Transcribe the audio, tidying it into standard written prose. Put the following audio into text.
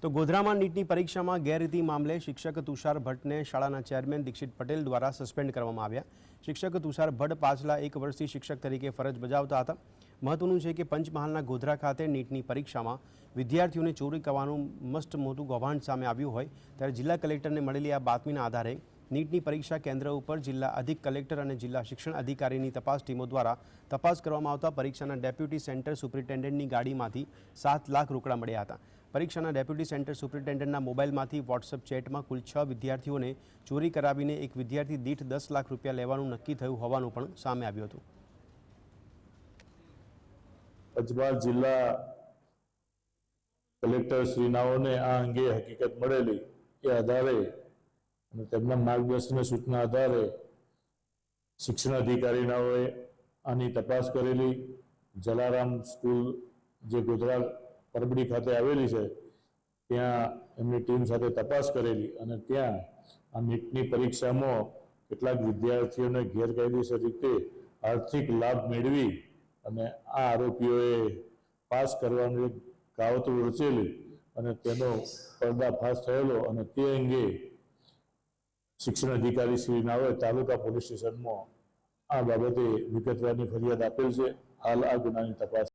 તો ગોધરામાં નીટની પરીક્ષામાં ગેરરીતિ મામલે શિક્ષક તુષાર ભટ્ટને શાળાના ચેરમેન દીક્ષિત પટેલ દ્વારા સસ્પેન્ડ કરવામાં આવ્યા। શિક્ષક તુષાર ભટ્ટ પાછલા 1 વર્ષથી શિક્ષક તરીકે ફરજ બજાવતા હતા। મહત્વનું છે કે પંચમહાલના ગોધરા ખાતે નીટની પરીક્ષામાં વિદ્યાર્થીઓને ચોરી કરવાનું મસ્ત મોટું કૌભાંડ સામે આવ્યું હોય ત્યારે જિલ્લા કલેક્ટરને મળેલી આ બાતમીના આધારે નીટની પરીક્ષા કેન્દ્ર ઉપર જિલ્લા અધિક કલેક્ટર અને જિલ્લા શિક્ષણ અધિકારીની તપાસ ટીમો દ્વારા તપાસ કરવામાં આવતા પરીક્ષાના ડેપ્યુટી સેન્ટર સુપ્રિન્ટેન્ડન્ટની ગાડીમાંથી 7 લાખ રોકડા મળ્યા હતા। પરીક્ષાના ડેપ્યુટી સેન્ટર સુપ્રિન્ટેન્ડન્ટના મોબાઈલમાંથી વોટ્સએપ ચેટમાં કુલ 6 વિદ્યાર્થીઓને ચોરી કરાવીને એક વિદ્યાર્થી દીઠ 10 લાખ રૂપિયા લેવાનું નક્કી થયું હોવાનું પણ સામે આવ્યું હતું। પંચમહાલ જિલ્લા કલેક્ટર શ્રીનાઓને આ અંગે હકીકત મળેલી એ આધારે અને તેમના માર્ગદર્શન સૂચના આધારે શિક્ષણ અધિકારીનાઓએ આની તપાસ કરેલી। જલારામ સ્કૂલ જે ગોધરા પરબડી ખાતે આવેલી છે ત્યાં એમની ટીમ સાથે તપાસ કરેલી અને ત્યાં આ નીટની પરીક્ષામાં કેટલાક વિદ્યાર્થીઓને ગેરકાયદેસર રીતે આર્થિક લાભ મેળવી અને આ આરોપીઓએ પાસ કરવાનું એક કાવતરું રચેલી અને તેનો પર્દાફાશ થયેલો અને તે અંગે શિક્ષણ અધિકારી શ્રી નાઓએ તાલુકા પોલીસ સ્ટેશનમાં આ બાબતે વિગતવારની ફરિયાદ આપેલ છે। હાલ આ ગુનાની તપાસ